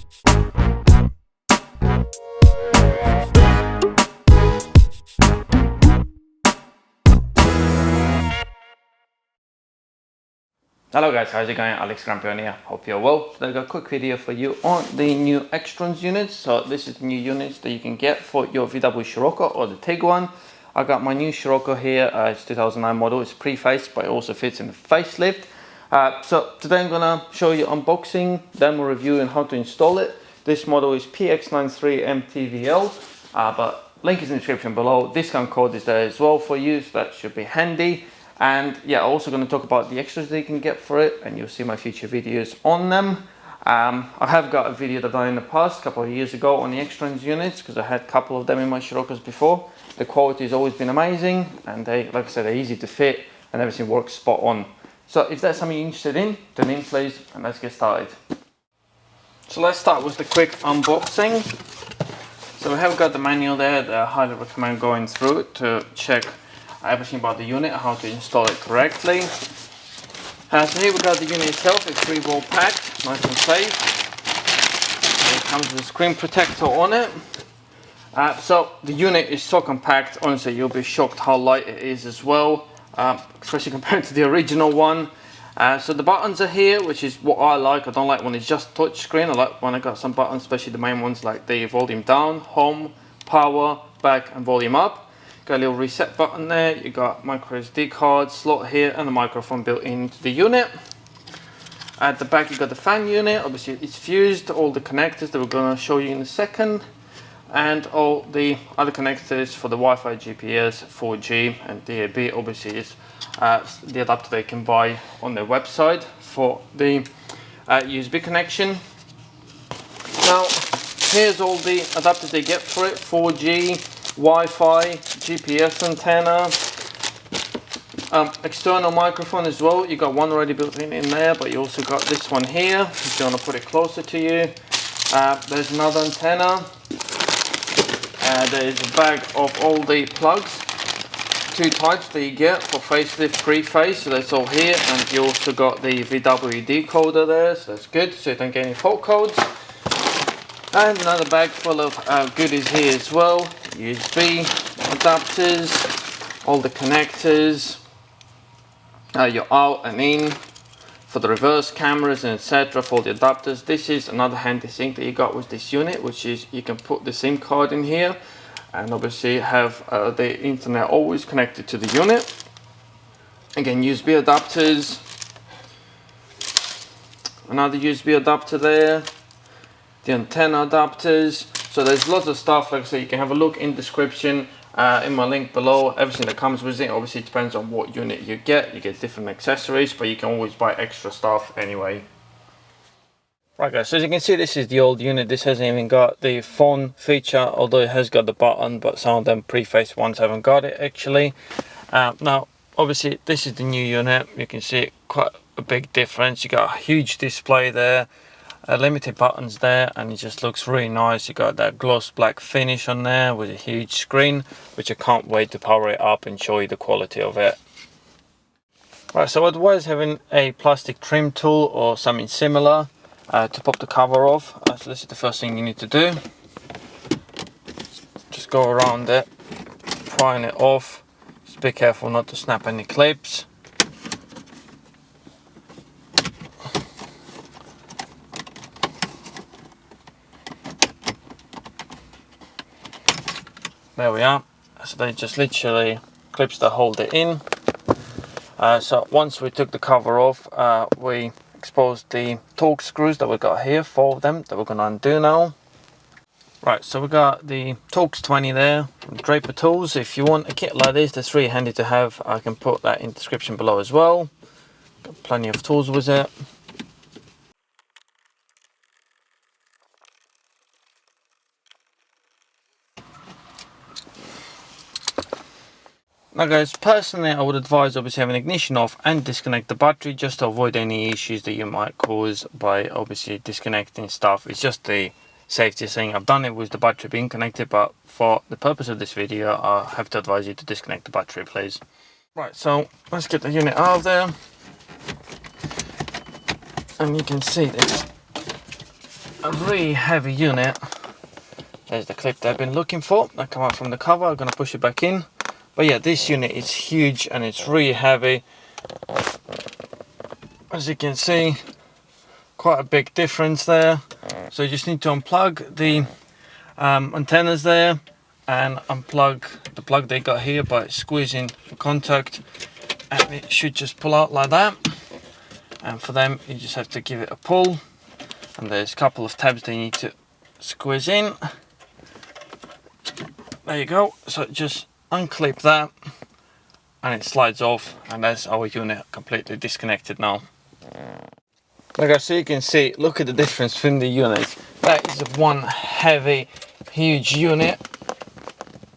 Hello guys, how's it going? Alex Grampion here. Hope you're well. Today I got a quick video for you on the new Xtrons units. So this is the new units that you can get for your VW Scirocco or the Tiguan. I got my new Scirocco here. It's 2009 model. It's pre-faced, but it also fits in the facelift. So today I'm gonna show you unboxing, demo review, and how to install it. This model is PX94MTVL, but link is in the description below. Discount code is there as well for you, so that should be handy. And yeah, also going to talk about the extras that you can get for it, and you'll see my future videos on them. I have got a video that I've done in the past, a couple of years ago, on the Xtrons units, because I had a couple of them in my Scirocco's before. The quality has always been amazing, and they, like I said, they're easy to fit, and everything works spot on. So if that's something you're interested in, tune in please, and let's get started. So let's start with the quick unboxing. So we have got the manual there that I highly recommend going through to check everything about the unit, how to install it correctly. So here we got the unit itself. It's 3-wall packed, nice and safe. It comes with a screen protector on it. So the unit is so compact, honestly you'll be shocked how light it is as well, especially compared to the original one. So the buttons are here, which is what I like. I don't like when it's just touch screen. I like when I got some buttons, especially the main ones like the volume down, home, power, back and volume up. Got a little reset button there. You got micro SD card slot here and a microphone built into the unit. At the back you got the fan unit. Obviously it's fused, all the connectors that we're going to show you in a second, and all the other connectors for the Wi-Fi, GPS, 4G and DAB. Obviously is the adapter they can buy on their website for the USB connection. Now here's all the adapters they get for it: 4G, Wi-Fi, GPS antenna, external microphone as well. You got one already built in there, but you also got this one here if you want to put it closer to you. There's another antenna. There's a bag of all the plugs, 2 types that you get for facelift, pre-face, so that's all here. And you also got the VW decoder there, so that's good, so you don't get any fault codes. And another bag full of goodies here as well: USB adapters, all the connectors, your out and in for the reverse cameras and etc. for the adapters. This is another handy thing that you got with this unit, which is you can put the SIM card in here and obviously have the internet always connected to the unit. Again, USB adapters, another USB adapter there, the antenna adapters. So there's lots of stuff. Like I said, you can have a look in the description, in my link below, everything that comes with it. Obviously it depends on what unit you get different accessories, but you can always buy extra stuff anyway. Right guys, so as you can see, this is the old unit. This hasn't even got the phone feature, although it has got the button, but some of them pre-faced ones haven't got it actually. Now obviously this is the new unit. You can see quite a big difference. You got a huge display there, limited buttons there, and it just looks really nice. You got that gloss black finish on there with a huge screen, which I can't wait to power it up and show you the quality of it. Right, so I'd advise having a plastic trim tool or something similar to pop the cover off. So this is the first thing you need to do. Just go around it, prying it off. Just be careful not to snap any clips. There we are. So they just literally clips that hold it in. So once we took the cover off, we exposed the torque screws that we got here, 4 of them, that we're going to undo now. Right, so we got the Torx 20 there, Draper tools. If you want a kit like this, that's really handy to have. I can put that in the description below as well. Got plenty of tools with it. Now guys, personally I would advise obviously having ignition off and disconnect the battery, just to avoid any issues that you might cause by obviously disconnecting stuff. It's just the safety thing. I've done it with the battery being connected, but for the purpose of this video I have to advise you to disconnect the battery, please. Right, so let's get the unit out of there. And you can see there's a really heavy unit. There's the clip that I've been looking for. That come out from the cover. I'm gonna push it back in. But yeah, this unit is huge and it's really heavy. As you can see, quite a big difference there. So you just need to unplug the antennas there and unplug the plug they got here by squeezing the contact, and it should just pull out like that. And for them, you just have to give it a pull, and there's a couple of tabs they need to squeeze in. There you go. So just unclip that and it slides off, and that's our unit completely disconnected now. Like so you can see, look at the difference between the units. That is one heavy, huge unit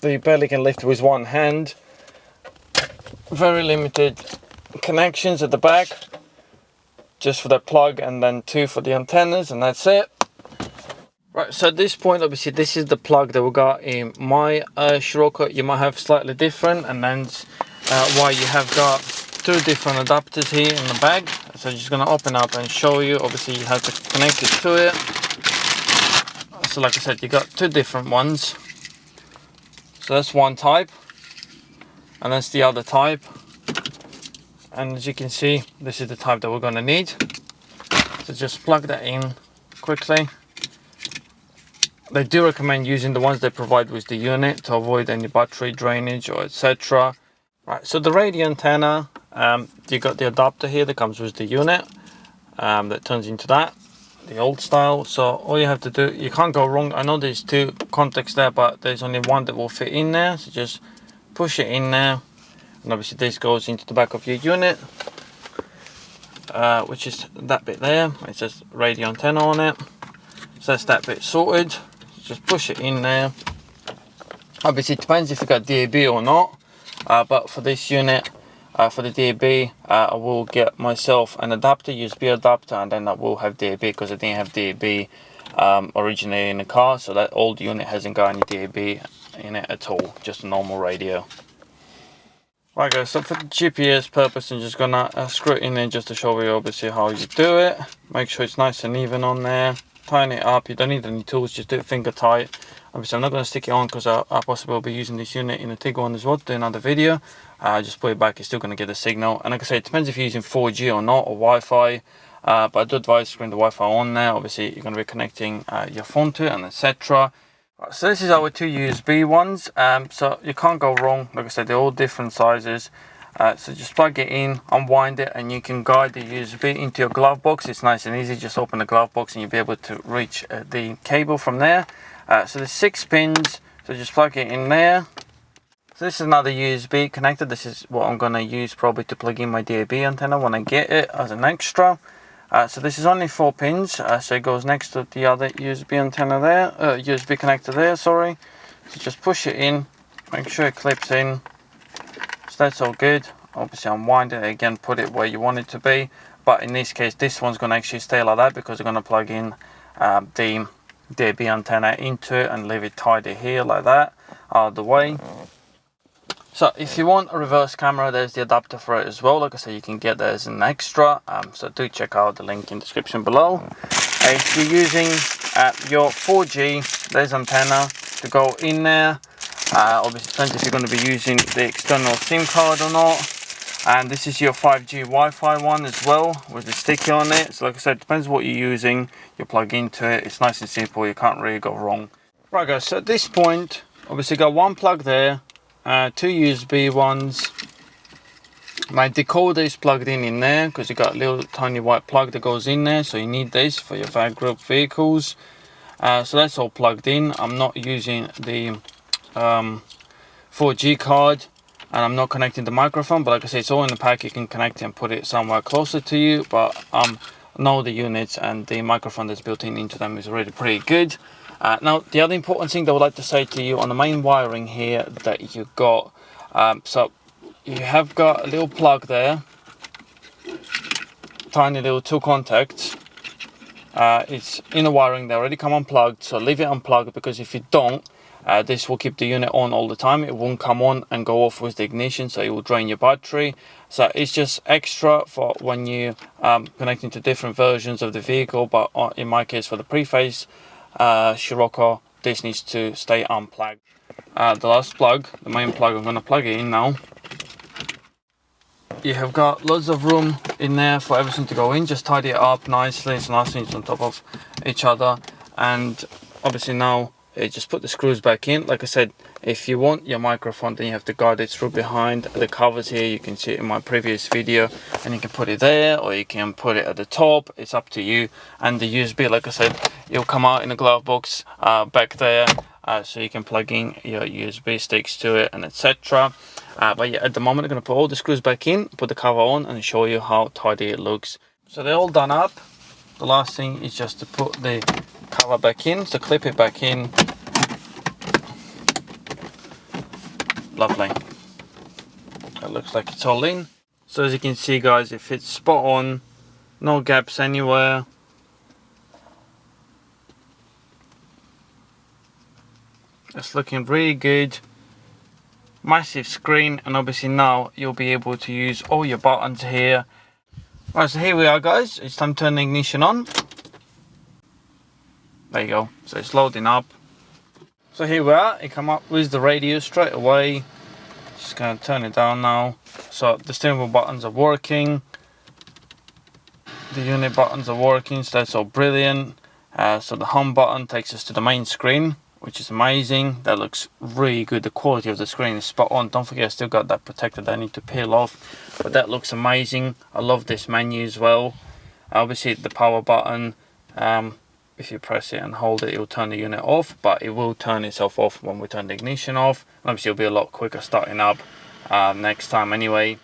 that you barely can lift with one hand. Very limited connections at the back, just for the plug, and then two for the antennas, and that's it. Right, so at this point, obviously this is the plug that we got in my Scirocco. You might have slightly different, and then why you have got two different adapters here in the bag. So I'm just gonna open up and show you. Obviously you have to connect it to it. So like I said, you got two different ones. So that's one type, and that's the other type. And as you can see, this is the type that we're gonna need. So just plug that in quickly. They do recommend using the ones they provide with the unit to avoid any battery drainage or etc. Right, so the radio antenna, you got the adapter here that comes with the unit, that turns into that, the old style. So all you have to do, you can't go wrong. I know there's two contacts there, but there's only one that will fit in there. So just push it in there, and obviously this goes into the back of your unit, which is that bit there. It says radio antenna on it. So that's that bit sorted. Just push it in there. Obviously it depends if you got DAB or not, but for this unit, for the DAB, I will get myself an adapter, USB adapter, and then I will have DAB, because I didn't have DAB originally in the car. So that old unit hasn't got any DAB in it at all, just a normal radio. Right guys, so for the GPS purpose, I'm just gonna screw it in there just to show you obviously how you do it. Make sure it's nice and even on there. Tighten it up. You don't need any tools, just do it finger tight. Obviously I'm not going to stick it on because I possibly will be using this unit in a Tiguan as well to do another video. Just put it back, you're still going to get the signal. And like I say, it depends if you're using 4G or not, or Wi-Fi. But I do advise screwing the Wi-Fi on there. Obviously you're going to be connecting your phone to it, and etc. So this is our two USB ones. So you can't go wrong. Like I said, they're all different sizes. So just plug it in, unwind it, and you can guide the USB into your glove box. It's nice and easy. Just open the glove box and you'll be able to reach the cable from there. So there's 6 pins, so just plug it in there. So this is another USB connector. This is what I'm going to use probably to plug in my DAB antenna when I get it as an extra. So this is only 4 pins, so it goes next to the other USB antenna there, USB connector there, sorry. So just push it in, make sure it clips in. So that's all good. Obviously unwind it again, put it where you want it to be. But in this case, this one's going to actually stay like that, because I'm going to plug in the DAB antenna into it and leave it tidy here like that, out of the way. So if you want a reverse camera, there's the adapter for it as well. Like I said, you can get that as an extra. So do check out the link in the description below. If you're using your 4G, there's antenna to go in there. Obviously depends if you're going to be using the external SIM card or not. And this is your 5G Wi-Fi one as well, with the sticky on it. So like I said, depends what you're using, you plug into it. It's nice and simple, you can't really go wrong. Right guys, so at this point, obviously got one plug there, 2 USB ones. My decoder is plugged in there, because you got a little tiny white plug that goes in there, so you need this for your VAG group vehicles. So that's all plugged in. I'm not using the 4G card, and I'm not connecting the microphone, but like I say, it's all in the pack. You can connect it and put it somewhere closer to you, but know the units and the microphone that's built in into them is already pretty good. Now the other important thing that I would like to say to you on the main wiring here that you got, so you have got a little plug there, tiny little 2 contacts. It's in the wiring, they already come unplugged, so leave it unplugged, because if you don't, This will keep the unit on all the time. It won't come on and go off with the ignition, so it will drain your battery. So it's just extra for when you connecting to different versions of the vehicle, but in my case for the pre-phase Scirocco, this needs to stay unplugged. The last plug, the main plug, I'm going to plug it in now. You have got loads of room in there for everything to go in. Just tidy it up nicely so nothing's on top of each other. And obviously now just put the screws back in. Like I said, if you want your microphone, then you have to guide it through behind the covers here. You can see it in my previous video, and you can put it there or you can put it at the top. It's up to you. And the USB, like I said, it'll come out in a glove box back there, so you can plug in your USB sticks to it and etc. But yeah, at the moment I'm going to put all the screws back in, put the cover on, and show you how tidy it looks. So they're all done up. The last thing is just to put the cover back in, so clip it back in. Lovely. It looks like it's all in. So as you can see, guys, it fits spot on, no gaps anywhere. It's looking really good. Massive screen, and obviously now you'll be able to use all your buttons here. Right, so here we are, guys. It's time to turn the ignition on. There you go. So it's loading up. So here we are. It come up with the radio straight away. Just gonna turn it down now. So the steering wheel buttons are working. The unit buttons are working, so that's all brilliant. So the home button takes us to the main screen, which is amazing. That looks really good. The quality of the screen is spot on. Don't forget, I still got that protector that I need to peel off, but that looks amazing. I love this menu as well. Obviously the power button, if you press it and hold it, it will turn the unit off, but it will turn itself off when we turn the ignition off. Obviously it'll be a lot quicker starting up next time anyway.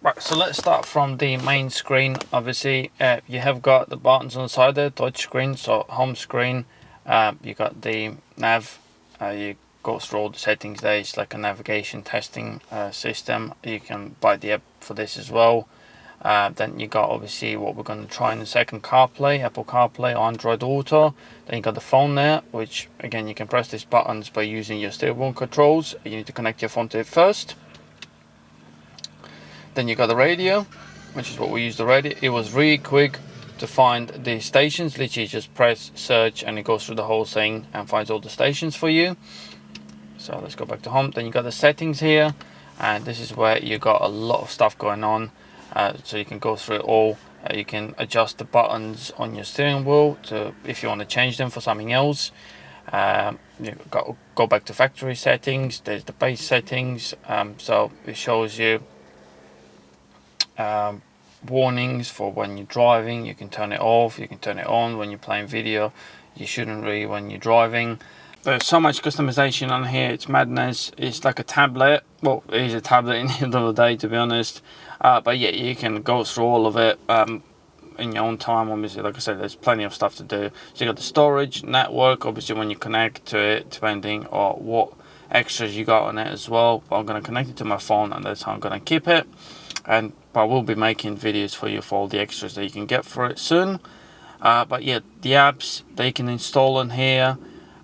Right, so let's start from the main screen. Obviously you have got the buttons on the side there, touch screen, so home screen. You got the nav. You go through all the settings there. It's like a navigation testing system. You can buy the app for this as well. Then you got obviously what we're going to try in a second, CarPlay, Apple CarPlay, Android Auto. Then you got the phone there, which again you can press these buttons by using your steering wheel controls. You need to connect your phone to it first. Then you got the radio, which is what we use the radio. It was really quick to find the stations. Literally just press search and it goes through the whole thing and finds all the stations for you. So let's go back to home. Then you got the settings here, and this is where you got a lot of stuff going on. So you can go through it all. You can adjust the buttons on your steering wheel to, if you want to change them for something else. You go back to factory settings. There's the base settings. So it shows you warnings for when you're driving. You can turn it off, you can turn it on when you're playing video. You shouldn't really when you're driving. There's so much customization on here, it's madness. It's like a tablet. Well, it is a tablet in the end of the day, to be honest. But yeah, you can go through all of it in your own time. Obviously, like I said, there's plenty of stuff to do. So you got the storage, network, obviously when you connect to it, depending on what extras you got on it as well. But I'm going to connect it to my phone, and that's how I'm going to keep it. And I will be making videos for you for all the extras that you can get for it soon. But yeah, the apps that you can install on here,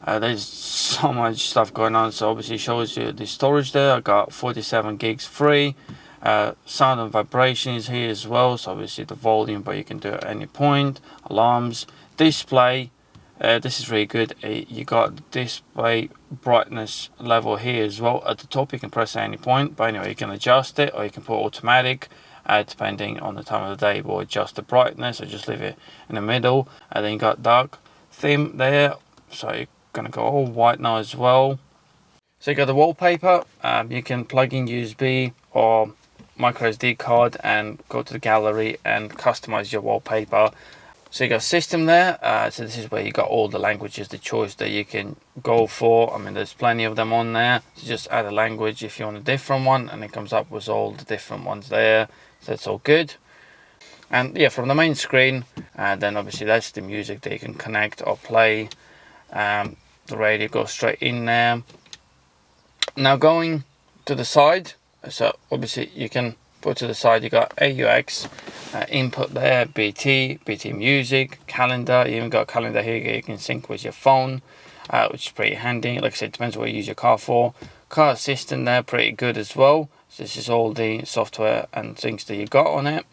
there's so much stuff going on. So obviously it shows you the storage there. I got 47 gigs free. Sound and vibration is here as well, so obviously the volume, but you can do it at any point. Alarms, display, this is really good. You got the display brightness level here as well. At the top you can press at any point, but anyway, you can adjust it or you can put automatic. Depending on the time of the day, we'll adjust the brightness or just leave it in the middle. And then you got dark theme there, so you're gonna go all white now as well. So you got the wallpaper. You can plug in USB or micro SD card and go to the gallery and customize your wallpaper. So you got system there. So this is where you got all the languages, the choice that you can go for. I mean, there's plenty of them on there. So just add a language if you want a different one, and it comes up with all the different ones there. So that's all good. And yeah, from the main screen, then obviously that's the music that you can connect or play. The radio goes straight in there. Now going to the side, so obviously you can put to the side, you got AUX input there, BT music, calendar. You even got a calendar here you can sync with your phone. which is pretty handy. Like I said, depends what you use your car for. Car assistant there, pretty good as well. So this is all the software and things that you got on it.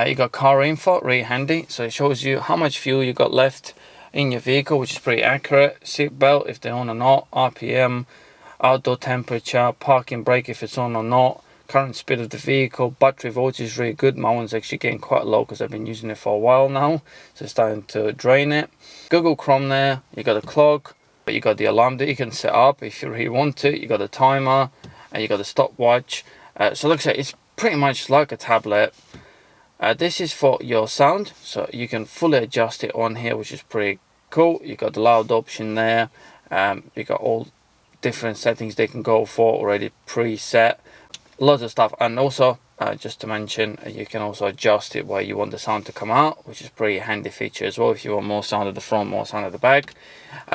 You got car info, really handy. So it shows you how much fuel you got left in your vehicle, which is pretty accurate. Seat belt, if they're on or not. RPM, outdoor temperature, parking brake, if it's on or not. Current speed of the vehicle. Battery voltage is really good. My one's actually getting quite low because I've been using it for a while now, so it's starting to drain it. Google Chrome there. You got a clock, but you got the alarm that you can set up if you really want to. You got a timer, and you got a stopwatch. So like I said, it's pretty much like a tablet. This is for your sound, so you can fully adjust it on here, which is pretty cool. You got the loud option there. You got all different settings they can go for already preset. Lots of stuff. And also just to mention, you can also adjust it where you want the sound to come out, which is pretty handy feature as well if you want more sound at the front, more sound at the back.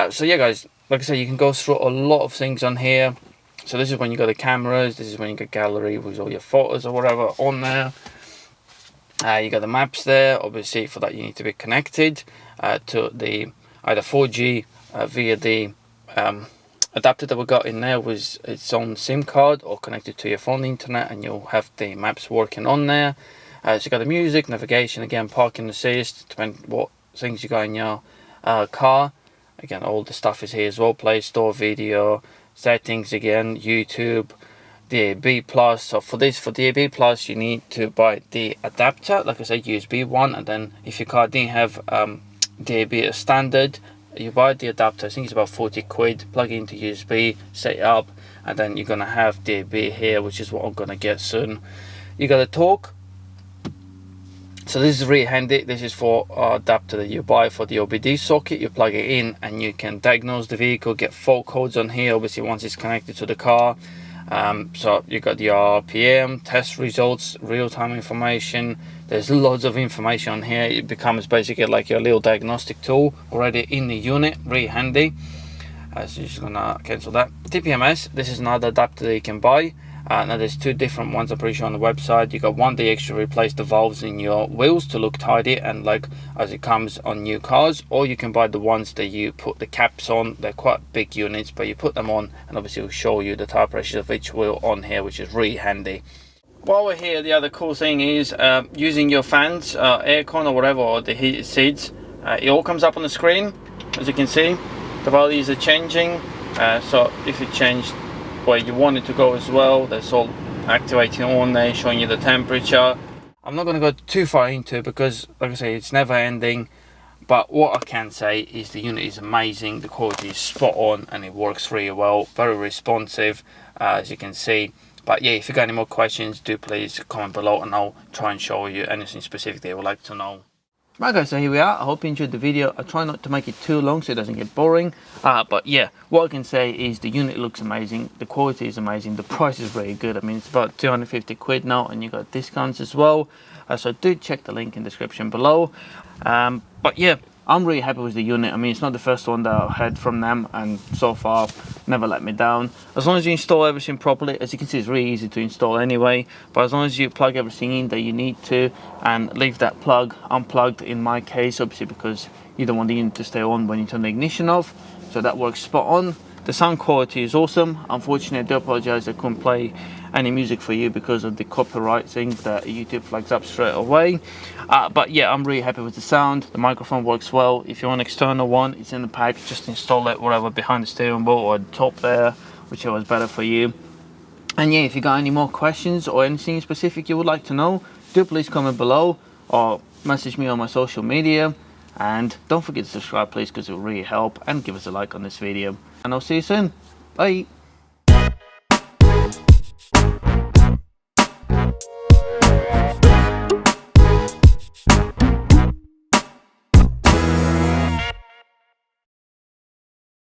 So yeah guys, like I said, you can go through a lot of things on here. So this is when you got the cameras, this is when you got gallery with all your photos or whatever on there. You got the maps there. Obviously for that you need to be connected to the either 4G via the adapter that we got in there with its own SIM card, or connected to your phone internet, and you'll have the maps working on there. So you got the music, navigation, again parking assist, depending what things you got in your car. Again, all the stuff is here as well. Play Store, video, settings, again YouTube, DAB plus. So for DAB plus you need to buy the adapter, like I said, USB one, and then if your car didn't have DAB as standard, you buy the adapter. I think it's about 40 quid, plug it into USB, set it up, and then you're gonna have DAB here, which is what I'm gonna get soon. You got a torque, so this is really handy. This is for adapter that you buy for the OBD socket. You plug it in and you can diagnose the vehicle, get fault codes on here, obviously once it's connected to the car. So you got the RPM, test results, real-time information. There's loads of information on here. It becomes basically like your little diagnostic tool already in the unit, really handy. So you're just gonna cancel that. TPMS, this is another adapter that you can buy. Now there's two different ones, I'm pretty sure, on the website. You got one that actually replace the valves in your wheels to look tidy and like as it comes on new cars, or you can buy the ones that you put the caps on. They're quite big units, but you put them on and obviously it will show you the tire pressure of each wheel on here, which is really handy. While we're here, the other cool thing is using your fans, aircon or whatever, or the heated seats. It all comes up on the screen. As you can see, the values are changing. So if you change where you want it to go as well, that's all activating on there, showing you the temperature. I'm not going to go too far into it because, like I say, it's never ending. But what I can say is the unit is amazing, the quality is spot on, and it works really well, very responsive, as you can see. But yeah, if you got any more questions, do please comment below and I'll try and show you anything specific that you would like to know. Right guys, so here we are. I hope you enjoyed the video. I try not to make it too long so it doesn't get boring. But yeah, what I can say is the unit looks amazing, the quality is amazing, the price is very good. I mean, it's about 250 quid now and you got discounts as well. So do check the link in the description below. But yeah, I'm really happy with the unit. I mean, it's not the first one that I've had from them, and so far never let me down. As long as you install everything properly, as you can see, it's really easy to install anyway, but as long as you plug everything in that you need to and leave that plug unplugged in my case, obviously because you don't want the unit to stay on when you turn the ignition off, so that works spot on. The sound quality is awesome. Unfortunately, I do apologize I couldn't play any music for you because of the copyright thing that YouTube flags up straight away. But yeah, I'm really happy with the sound. The microphone works well. If you want an external one, it's in the pack. Just install it wherever behind the steering wheel or the top there, whichever is better for you. And yeah, if you got any more questions or anything specific you would like to know, do please comment below or message me on my social media. And don't forget to subscribe please, because it will really help, and give us a like on this video. And I'll see you soon. Bye.